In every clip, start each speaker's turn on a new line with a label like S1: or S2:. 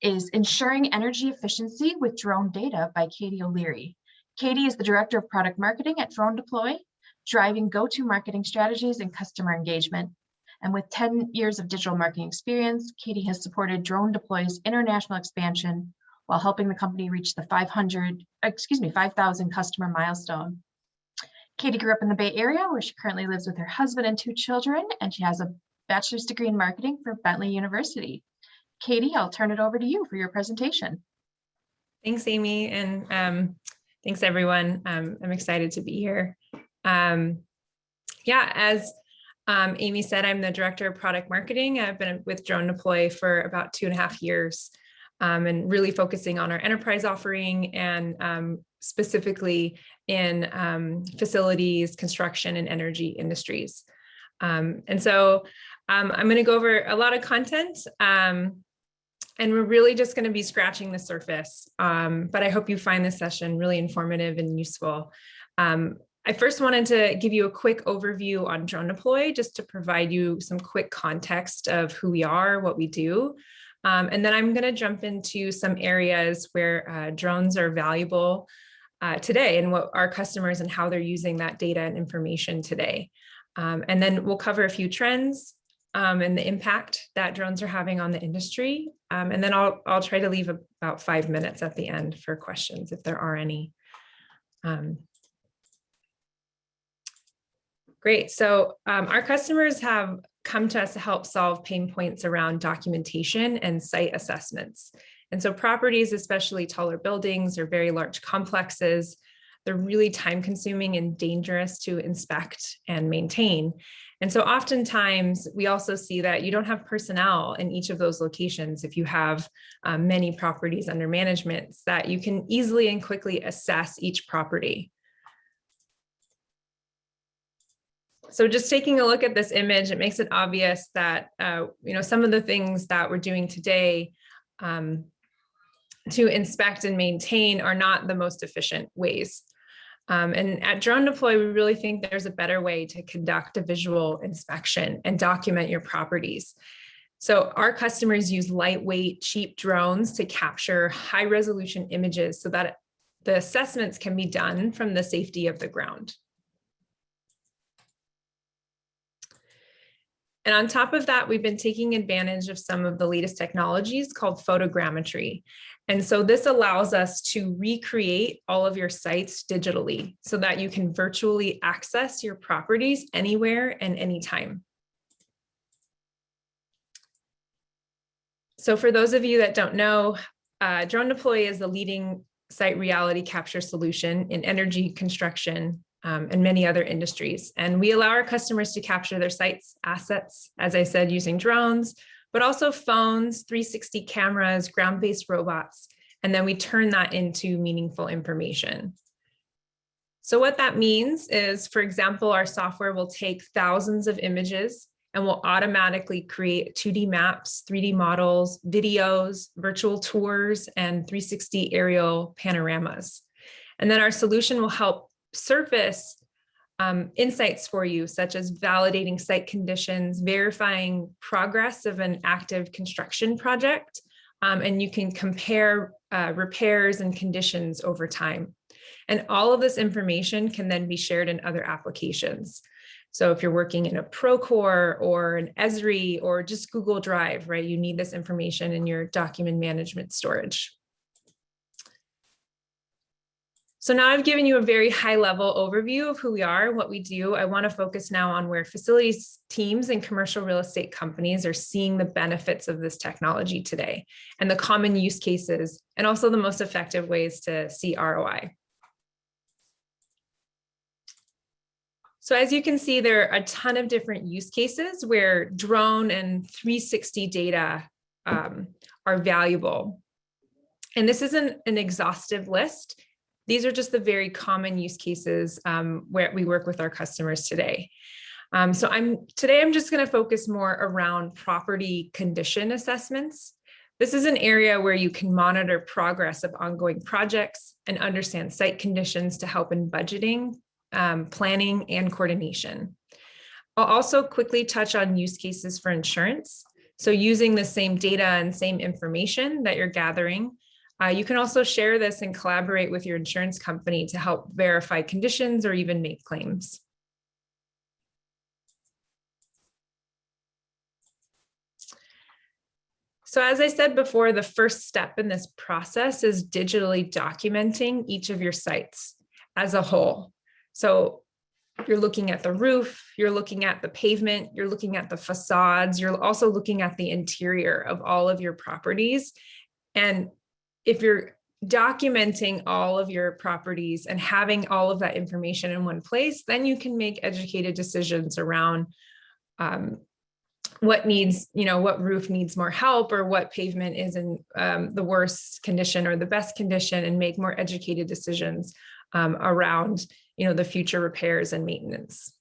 S1: is Ensuring Energy Efficiency with Drone Data by Katie O'Leary. Katie is the Director of Product Marketing at Dronedeploy, driving go-to marketing strategies and customer engagement. And with 10 years of digital marketing experience, Katie has supported Dronedeploy's international expansion while helping the company reach the 5,000 customer milestone. Katie grew up in the Bay Area, where she currently lives with her husband and 2 children, and she has a bachelor's degree in marketing from Bentley University. Katie, I'll turn it over to you for your presentation.
S2: Thanks, Amy, and thanks, everyone. I'm excited to be here. As Amy said, I'm the Director of Product Marketing. I've been with Dronedeploy for about 2.5 years, and really focusing on our enterprise offering and specifically in facilities, construction, and energy industries. I'm going to go over a lot of content, and we're really just going to be scratching the surface, but I hope you find this session really informative and useful. I first wanted to give you a quick overview on Dronedeploy, just to provide you some quick context of who we are, what we do. And then I'm going to jump into some areas where drones are valuable today, and what our customers and how they're using that data and information today. And then we'll cover a few trends and the impact that drones are having on the industry. And then I'll try to leave about 5 minutes at the end for questions, if there are any. Great. So our customers have come to us to help solve pain points around documentation and site assessments. And so properties, especially taller buildings or very large complexes, they're really time consuming and dangerous to inspect and maintain. And so oftentimes we also see that you don't have personnel in each of those locations. If you have many properties under management, that you can easily and quickly assess each property. So just taking a look at this image, it makes it obvious that some of the things that we're doing today to inspect and maintain are not the most efficient ways. And at Dronedeploy, we really think there's a better way to conduct a visual inspection and document your properties. So our customers use lightweight, cheap drones to capture high resolution images so that the assessments can be done from the safety of the ground. And on top of that, we've been taking advantage of some of the latest technologies called photogrammetry. And so this allows us to recreate all of your sites digitally so that you can virtually access your properties anywhere and anytime. So for those of you that don't know, Dronedeploy is the leading site reality capture solution in energy, construction, and many other industries. And we allow our customers to capture their sites, assets, as I said, using drones, but also phones, 360 cameras, ground-based robots, and then we turn that into meaningful information. So what that means is, for example, our software will take thousands of images and will automatically create 2D maps, 3D models, videos, virtual tours, and 360 aerial panoramas. And then our solution will help surface insights for you, such as validating site conditions, verifying progress of an active construction project, and you can compare repairs and conditions over time. And all of this information can then be shared in other applications. So if you're working in a Procore or an Esri or just Google Drive, right, you need this information in your document management storage. So now I've given you a very high level overview of who we are, what we do. I want to focus now on where facilities teams and commercial real estate companies are seeing the benefits of this technology today and the common use cases, and also the most effective ways to see ROI. So as you can see, there are a ton of different use cases where drone and 360 data are valuable. And this isn't an exhaustive list. These are just the very common use cases where we work with our customers today. Today I'm just going to focus more around property condition assessments. This is an area where you can monitor progress of ongoing projects and understand site conditions to help in budgeting, planning, and coordination. I'll also quickly touch on use cases for insurance. So using the same data and same information that you're gathering, you can also share this and collaborate with your insurance company to help verify conditions or even make claims. So as I said before, the first step in this process is digitally documenting each of your sites as a whole. So you're looking at the roof, you're looking at the pavement, you're looking at the facades, you're also looking at the interior of all of your properties. And if you're documenting all of your properties and having all of that information in one place, then you can make educated decisions around what needs, what roof needs more help, or what pavement is in the worst condition or the best condition, and make more educated decisions around, the future repairs and maintenance.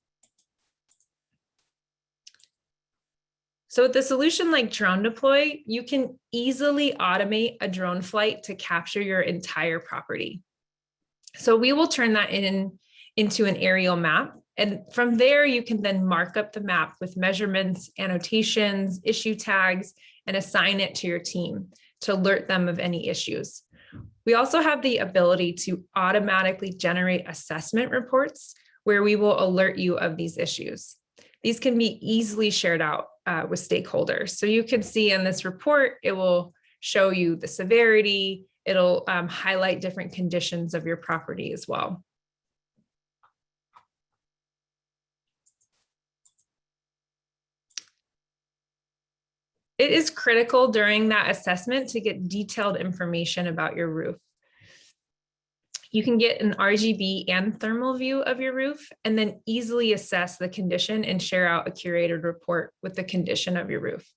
S2: So with a solution like Dronedeploy, you can easily automate a drone flight to capture your entire property. So we will turn that into an aerial map. And from there, you can then mark up the map with measurements, annotations, issue tags, and assign it to your team to alert them of any issues. We also have the ability to automatically generate assessment reports where we will alert you of these issues. These can be easily shared out with stakeholders. So you can see in this report, it will show you the severity, it'll highlight different conditions of your property as well. It is critical during that assessment to get detailed information about your roof. You can get an RGB and thermal view of your roof, and then easily assess the condition and share out a curated report with the condition of your roof.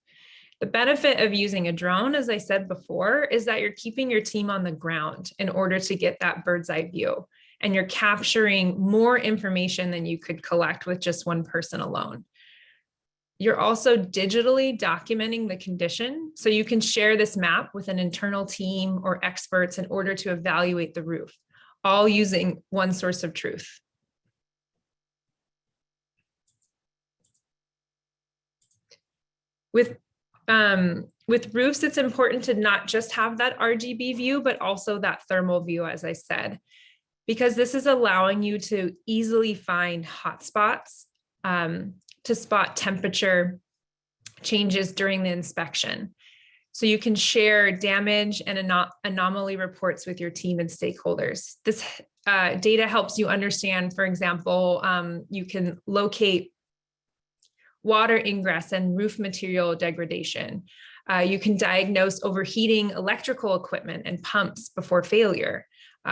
S2: The benefit of using a drone, as I said before, is that you're keeping your team on the ground in order to get that bird's eye view, and you're capturing more information than you could collect with just one person alone. You're also digitally documenting the condition, so you can share this map with an internal team or experts in order to evaluate the roof, all using one source of truth. With roofs, it's important to not just have that RGB view, but also that thermal view, as I said, because this is allowing you to easily find hotspots, to spot temperature changes during the inspection. So you can share damage and anomaly reports with your team and stakeholders. This data helps you understand, for example, you can locate water ingress and roof material degradation. You can diagnose overheating electrical equipment and pumps before failure.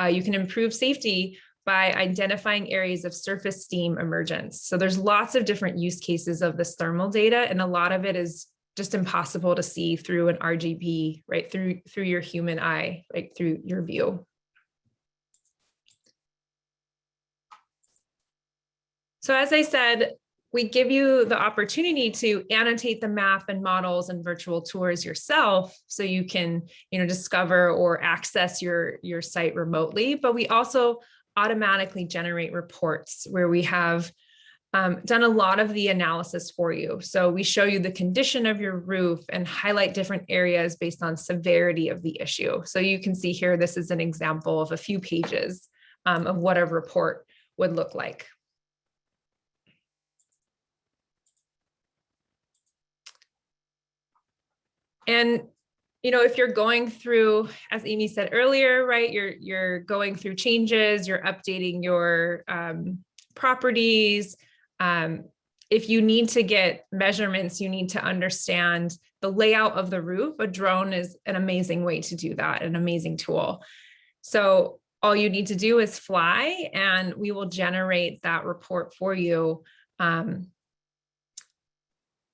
S2: You can improve safety by identifying areas of surface steam emergence. So there's lots of different use cases of this thermal data, and a lot of it is just impossible to see through an RGB, right, through your human eye, like through your view. So as I said, we give you the opportunity to annotate the map and models and virtual tours yourself, so you can, discover or access your site remotely. But we also automatically generate reports where we have done a lot of the analysis for you. So we show you the condition of your roof and highlight different areas based on severity of the issue. So you can see here, this is an example of a few pages of what a report would look like. And if you're going through, as Amy said earlier, right, you're going through changes, you're updating your properties. If you need to get measurements, you need to understand the layout of the roof. A drone is an amazing way to do that, an amazing tool. So all you need to do is fly, and we will generate that report for you.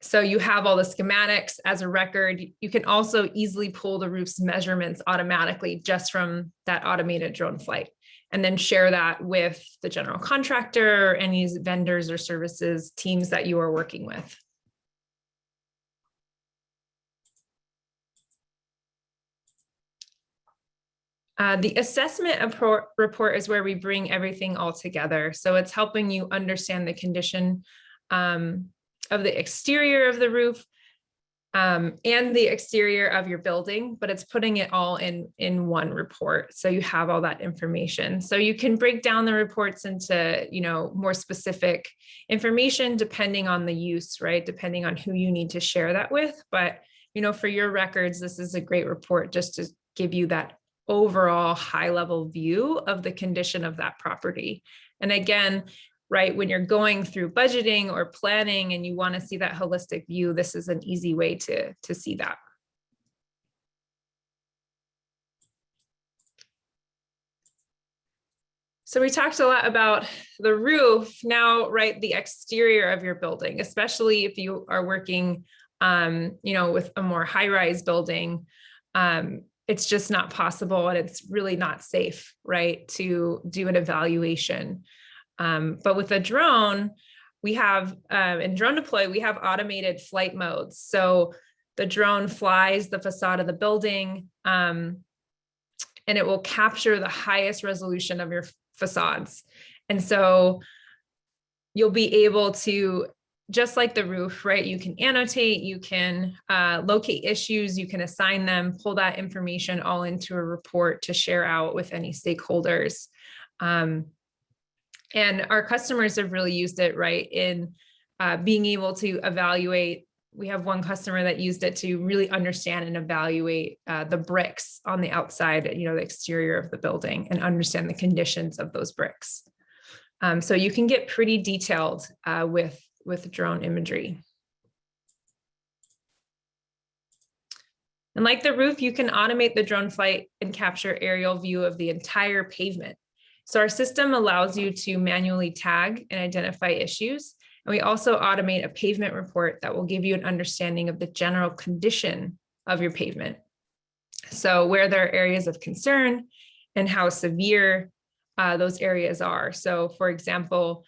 S2: So you have all the schematics as a record. You can also easily pull the roof's measurements automatically just from that automated drone flight, and then share that with the general contractor or any vendors or services teams that you are working with. The assessment report is where we bring everything all together. So it's helping you understand the condition of the exterior of the roof, and the exterior of your building, but it's putting it all in one report. So you have all that information. So you can break down the reports into, more specific information depending on the use, right? Depending on who you need to share that with. But, for your records, this is a great report just to give you that overall high level view of the condition of that property. And again, right, when you're going through budgeting or planning and you want to see that holistic view, this is an easy way to see that. So we talked a lot about the roof. Now, right, the exterior of your building, especially if you are working, with a more high-rise building, it's just not possible and it's really not safe, right, to do an evaluation. But with a drone, we have, in Dronedeploy, we have automated flight modes. So the drone flies the facade of the building, and it will capture the highest resolution of your facades. And so you'll be able to, just like the roof, right? You can annotate, you can locate issues, you can assign them, pull that information all into a report to share out with any stakeholders. And our customers have really used it, right, in being able to evaluate. We have one customer that used it to really understand and evaluate the bricks on the outside, the exterior of the building, and understand the conditions of those bricks. So you can get pretty detailed with drone imagery. And like the roof, you can automate the drone flight and capture aerial view of the entire pavement. So our system allows you to manually tag and identify issues. And we also automate a pavement report that will give you an understanding of the general condition of your pavement. So where there are areas of concern and how severe those areas are. So for example,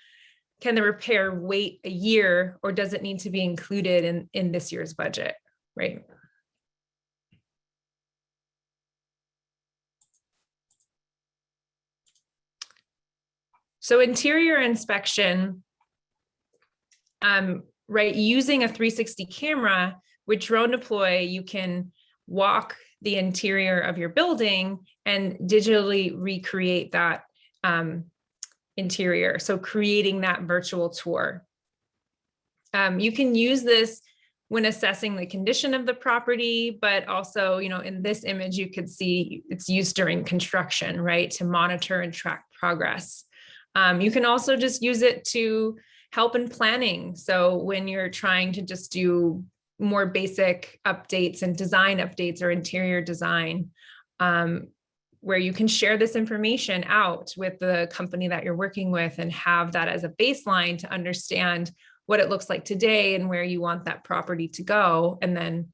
S2: can the repair wait a year or does it need to be included in this year's budget, right? So interior inspection, right, using a 360 camera with Dronedeploy, you can walk the interior of your building and digitally recreate that interior. So creating that virtual tour. You can use this when assessing the condition of the property, but also, in this image, you could see it's used during construction, right, to monitor and track progress. You can also just use it to help in planning. So when you're trying to just do more basic updates and design updates or interior design, where you can share this information out with the company that you're working with and have that as a baseline to understand what it looks like today and where you want that property to go. And then,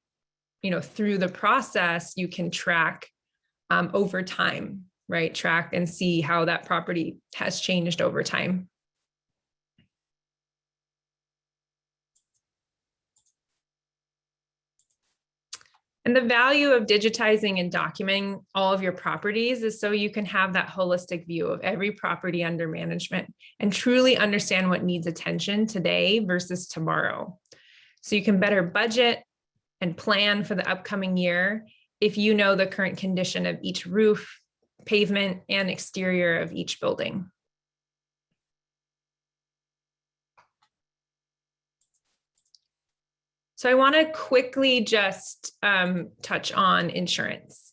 S2: through the process, you can track over time, right? Track and see how that property has changed over time. And the value of digitizing and documenting all of your properties is so you can have that holistic view of every property under management and truly understand what needs attention today versus tomorrow. So you can better budget and plan for the upcoming year if you know the current condition of each roof, pavement, and exterior of each building. So I want to quickly just touch on insurance.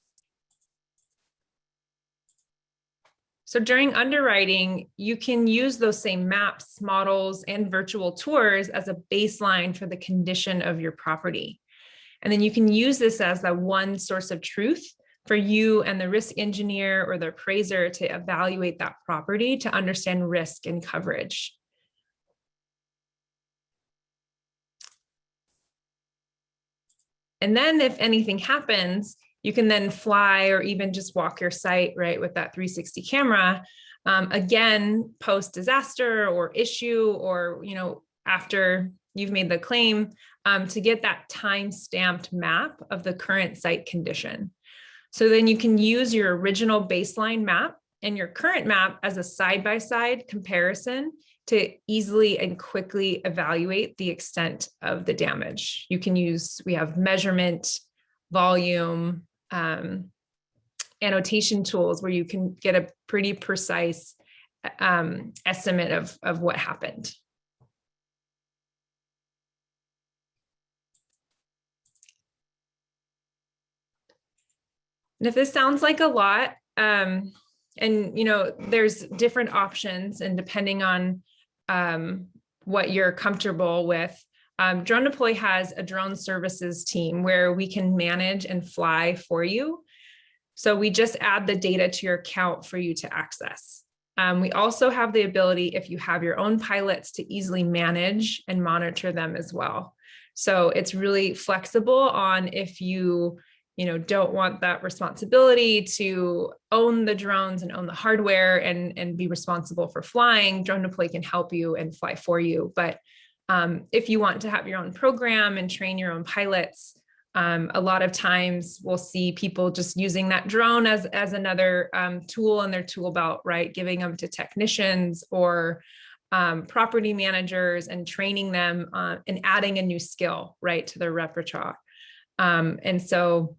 S2: So during underwriting, you can use those same maps, models, and virtual tours as a baseline for the condition of your property. And then you can use this as the one source of truth for you and the risk engineer or the appraiser to evaluate that property to understand risk and coverage. And then if anything happens, you can then fly or even just walk your site, right, with that 360 camera, again, post disaster or issue, or, after you've made the claim, to get that time-stamped map of the current site condition. So then you can use your original baseline map and your current map as a side-by-side comparison to easily and quickly evaluate the extent of the damage. We have measurement, volume, annotation tools where you can get a pretty precise estimate of what happened. And if this sounds like a lot, and there's different options, and depending on what you're comfortable with, Dronedeploy has a drone services team where we can manage and fly for you. So we just add the data to your account for you to access. We also have the ability, if you have your own pilots, to easily manage and monitor them as well. So it's really flexible on if you don't want that responsibility to own the drones and own the hardware and be responsible for flying. Dronedeploy can help you and fly for you. But if you want to have your own program and train your own pilots, a lot of times we'll see people just using that drone as another tool in their tool belt, right? Giving them to technicians or property managers and training them and adding a new skill, right, to their repertoire. And so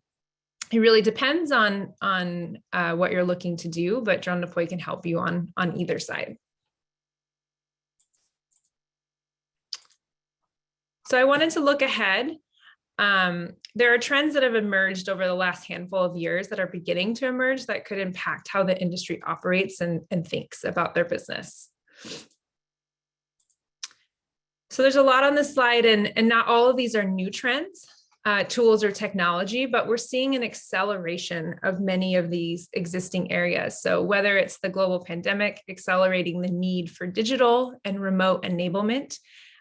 S2: it really depends on what you're looking to do, but Dronedeploy can help you on either side. So I wanted to look ahead. There are trends that have emerged over the last handful of years that are beginning to emerge that could impact how the industry operates and thinks about their business. So there's a lot on this slide, and not all of these are new trends, tools or technology, but we're seeing an acceleration of many of these existing areas. So whether it's the global pandemic accelerating the need for digital and remote enablement,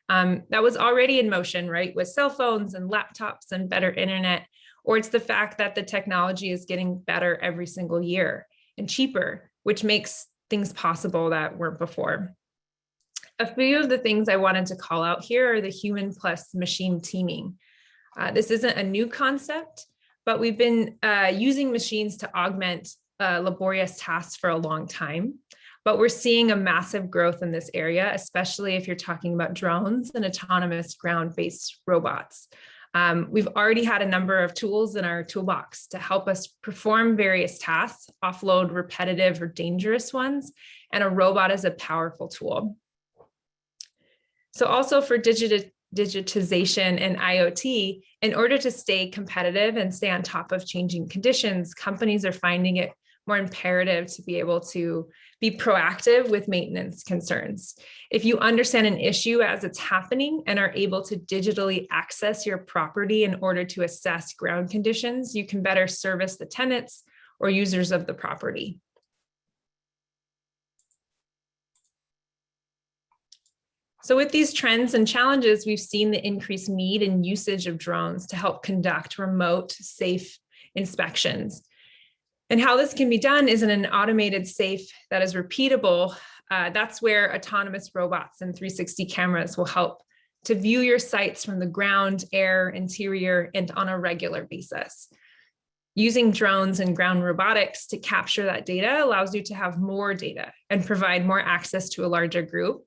S2: that was already in motion, right, with cell phones and laptops and better internet, or it's the fact that the technology is getting better every single year and cheaper, which makes things possible that weren't before. A few of the things I wanted to call out here are the human plus machine teaming. This isn't a new concept, but we've been using machines to augment laborious tasks for a long time. But we're seeing a massive growth in this area, especially if you're talking about drones and autonomous ground-based robots. We've already had a number of tools in our toolbox to help us perform various tasks, offload repetitive or dangerous ones, and a robot is a powerful tool. So also for digitization and IoT, in order to stay competitive and stay on top of changing conditions, companies are finding it more imperative to be able to be proactive with maintenance concerns. If you understand an issue as it's happening and are able to digitally access your property in order to assess ground conditions, you can better service the tenants or users of the property. So with these trends and challenges, we've seen the increased need and usage of drones to help conduct remote, safe inspections. And how this can be done is in an automated safe that is repeatable. That's where autonomous robots and 360 cameras will help to view your sites from the ground, air, interior, and on a regular basis. Using drones and ground robotics to capture that data allows you to have more data and provide more access to a larger group.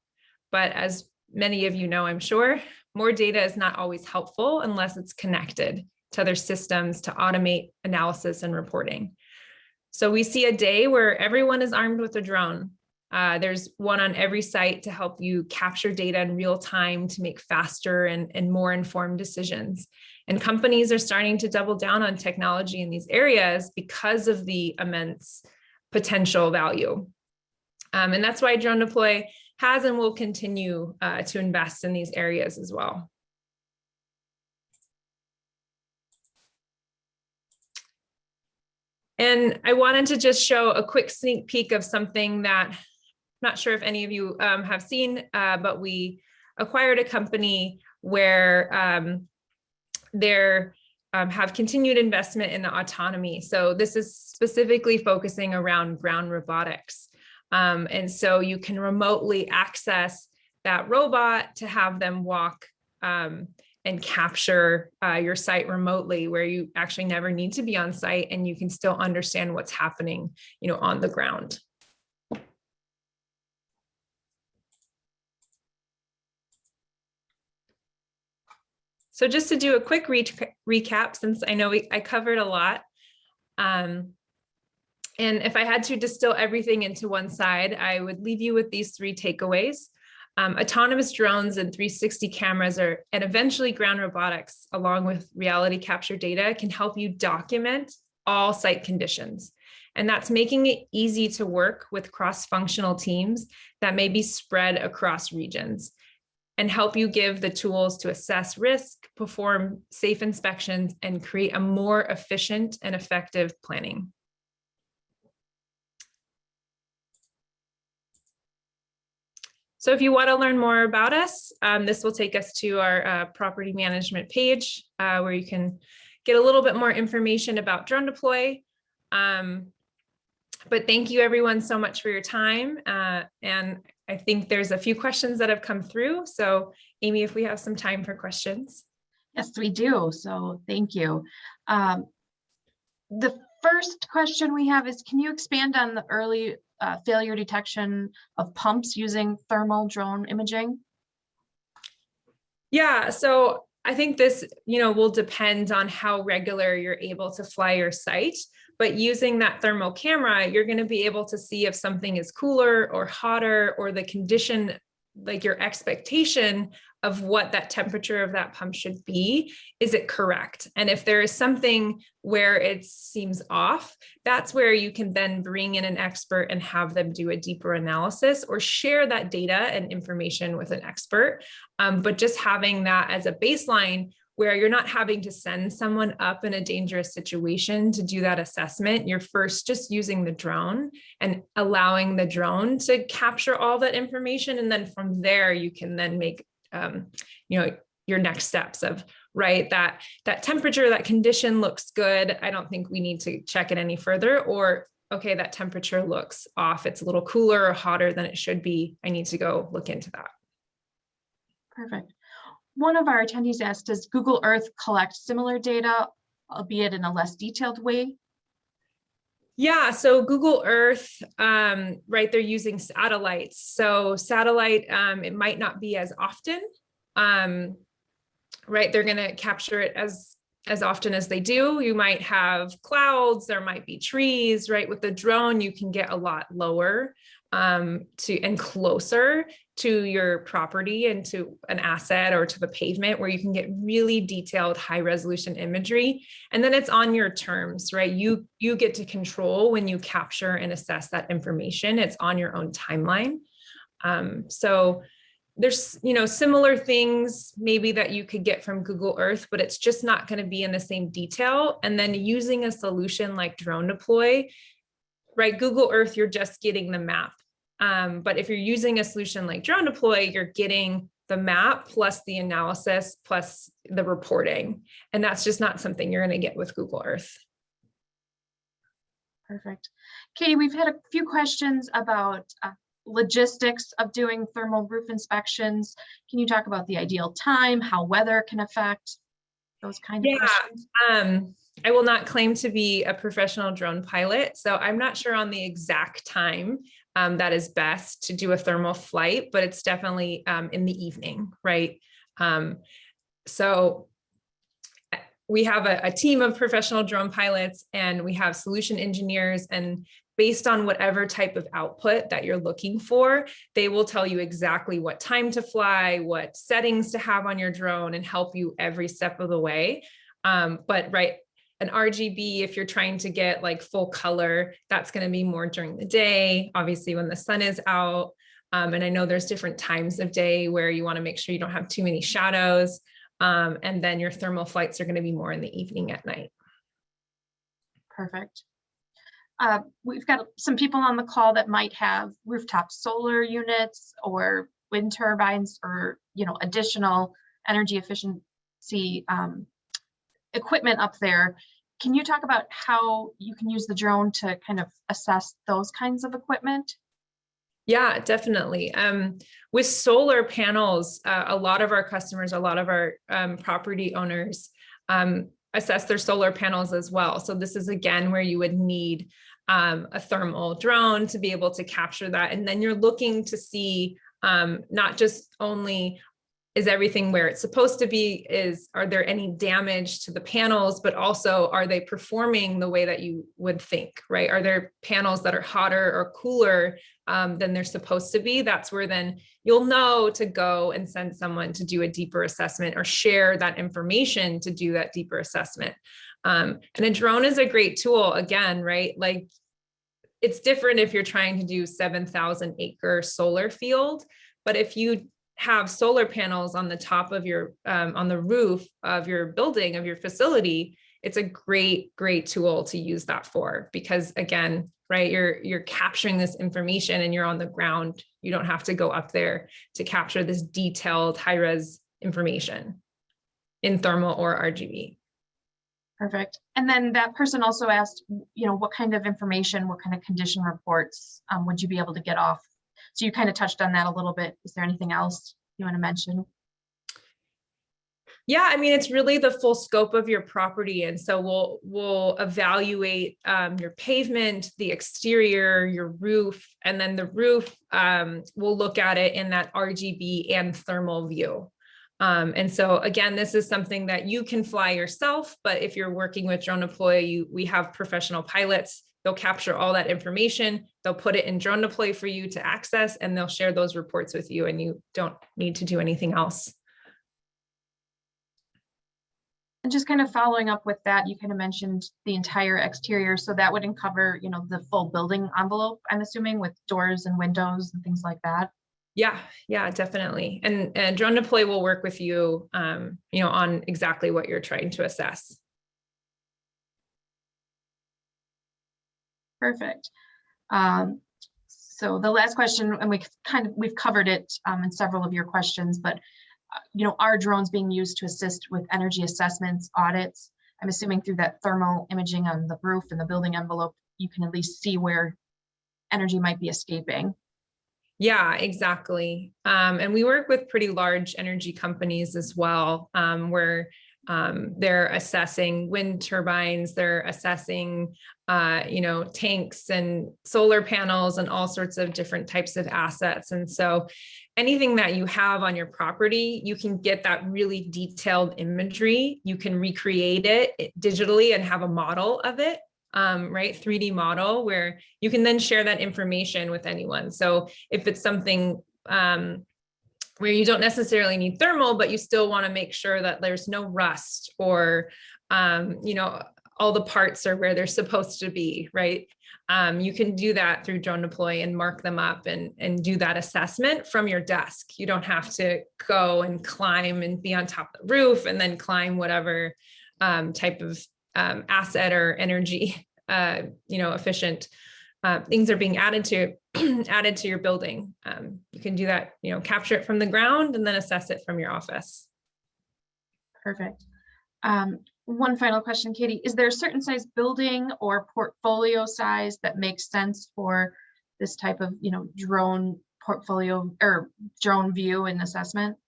S2: But as many of you know, I'm sure, more data is not always helpful unless it's connected to other systems to automate analysis and reporting. So we see a day where everyone is armed with a drone. There's one on every site to help you capture data in real time to make faster and more informed decisions. And companies are starting to double down on technology in these areas because of the immense potential value. And that's why Dronedeploy has and will continue to invest in these areas as well. And I wanted to just show a quick sneak peek of something that I'm not sure if any of you have seen, but we acquired a company where they have continued investment in the autonomy. So this is specifically focusing around ground robotics. And so you can remotely access that robot to have them walk and capture your site remotely, where you actually never need to be on site and you can still understand what's happening, on the ground. So just to do a quick recap, since I know I covered a lot. And if I had to distill everything into one side, I would leave you with these 3 takeaways. Autonomous drones and 360 cameras and eventually ground robotics, along with reality capture data, can help you document all site conditions. And that's making it easy to work with cross-functional teams that may be spread across regions, and help you give the tools to assess risk, perform safe inspections, and create a more efficient and effective planning. So if you want to learn more about us, this will take us to our property management page, where you can get a little bit more information about Dronedeploy. But thank you everyone so much for your time. And I think there's a few questions that have come through. So Amy, if we have some time for questions.
S1: Yes, we do. So thank you. The first question we have is, can you expand on the early failure detection of pumps using thermal drone imaging?
S2: Yeah, so I think this, will depend on how regular you're able to fly your site. But using that thermal camera, you're going to be able to see if something is cooler or hotter, or the condition, like your expectation of what that temperature of that pump should be, is it correct? And if there is something where it seems off, that's where you can then bring in an expert and have them do a deeper analysis, or share that data and information with an expert. But just having that as a baseline, where you're not having to send someone up in a dangerous situation to do that assessment. You're first just using the drone and allowing the drone to capture all that information. And then from there, you can then make, your next steps of, right, that temperature, that condition looks good. I don't think we need to check it any further. Or, okay, that temperature looks off. It's a little cooler or hotter than it should be. I need to go look into that.
S1: Perfect. One of our attendees asked, does Google Earth collect similar data, albeit in a less detailed way?
S2: Yeah, so Google Earth, right, they're using satellites. So satellite, it might not be as often, right? They're going to capture it as often as they do. You might have clouds, there might be trees, right? With the drone, you can get a lot lower and closer to your property and to an asset or to the pavement, where you can get really detailed high resolution imagery. And then it's on your terms, right? You get to control when you capture and assess that information. It's on your own timeline. So there's, similar things maybe that you could get from Google Earth, but it's just not going to be in the same detail. And then using a solution like Dronedeploy, right? Google Earth, you're just getting the map. But if you're using a solution like Dronedeploy, you're getting the map plus the analysis plus the reporting. And that's just not something you're going to get with Google Earth.
S1: Perfect. Katie, we've had a few questions about logistics of doing thermal roof inspections. Can you talk about the ideal time, how weather can affect those kind of questions?
S2: I will not claim to be a professional drone pilot, so I'm not sure on the exact time that is best to do a thermal flight, but it's definitely in the evening, right? So we have a team of professional drone pilots, and we have solution engineers, and based on whatever type of output that you're looking for, they will tell you exactly what time to fly, what settings to have on your drone, and help you every step of the way. But right, an RGB, if you're trying to get like full color, that's going to be more during the day, obviously when the sun is out. And I know there's different times of day where you want to make sure you don't have too many shadows. And then your thermal flights are going to be more in the evening at night.
S1: Perfect. We've got some people on the call that might have rooftop solar units or wind turbines, or additional energy efficiency equipment up there. Can you talk about how you can use the drone to kind of assess those kinds of equipment?
S2: Yeah, definitely. With solar panels, a lot of our customers, a lot of our property owners assess their solar panels as well. So this is again where you would need a thermal drone to be able to capture that. And then you're looking to see not just only is everything where it's supposed to be? Are there any damage to the panels, but also are they performing the way that you would think, right? Are there panels that are hotter or cooler than they're supposed to be? That's where then you'll know to go and send someone to do a deeper assessment or share that information to do that deeper assessment. And a drone is a great tool, again, right? Like, it's different if you're trying to do 7,000 acre solar field, but if you have solar panels on the top of your, on the roof of your building, of your facility, it's a great tool to use that for, because again, right, you're capturing this information and you're on the ground. You don't have to go up there to capture this detailed high-res information in thermal or RGB.
S1: Perfect. And then that person also asked, what kind of information, what kind of condition reports would you be able to get off? So you kind of touched on that a little bit. Is there anything else you want to mention?
S2: Yeah, I mean, it's really the full scope of your property. And so we'll evaluate your pavement, the exterior, your roof, and then the roof, we'll look at it in that RGB and thermal view. And so again, this is something that you can fly yourself, but if you're working with Dronedeploy, we have professional pilots. They'll capture all that information. They'll put it in Dronedeploy for you to access, and they'll share those reports with you, and you don't need to do anything else.
S1: And just kind of following up with that, you kind of mentioned the entire exterior. So that would cover, the full building envelope, I'm assuming, with doors and windows and things like that.
S2: Yeah, definitely. And Dronedeploy will work with you, on exactly what you're trying to assess.
S1: Perfect. So the last question, and we've covered it in several of your questions, but are drones being used to assist with energy assessments, audits? I'm assuming through that thermal imaging on the roof and the building envelope, you can at least see where energy might be escaping.
S2: Yeah, exactly. And we work with pretty large energy companies as well, where they're assessing wind turbines, they're assessing, tanks and solar panels and all sorts of different types of assets. And so anything that you have on your property, you can get that really detailed imagery. You can recreate it digitally and have a model of it. Right, 3D model where you can then share that information with anyone. So if it's something where you don't necessarily need thermal, but you still want to make sure that there's no rust or, all the parts are where they're supposed to be, right? You can do that through Dronedeploy and mark them up and do that assessment from your desk. You don't have to go and climb and be on top of the roof and then climb whatever type of asset or energy, efficient things are being added to your building. You can do that, capture it from the ground and then assess it from your office.
S1: Perfect. One final question, Katie, is there a certain size building or portfolio size that makes sense for this type of, drone portfolio or drone view and assessment?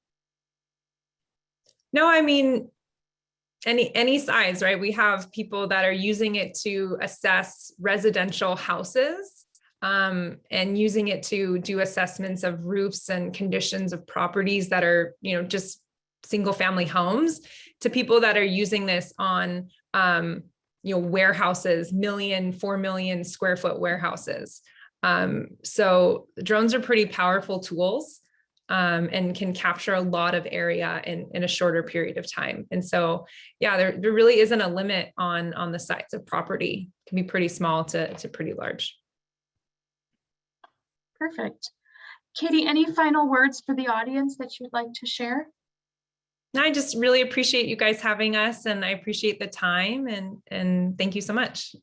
S2: No, I mean, any size, right? We have people that are using it to assess residential houses and using it to do assessments of roofs and conditions of properties that are, just single family homes, to people that are using this on, warehouses, 4 million square foot warehouses. So drones are pretty powerful tools. And can capture a lot of area in a shorter period of time. And so, yeah, there really isn't a limit on the size of property. It can be pretty small to pretty large.
S1: Perfect. Katie, any final words for the audience that you'd like to share?
S2: No, I just really appreciate you guys having us, and I appreciate the time, and thank you so much.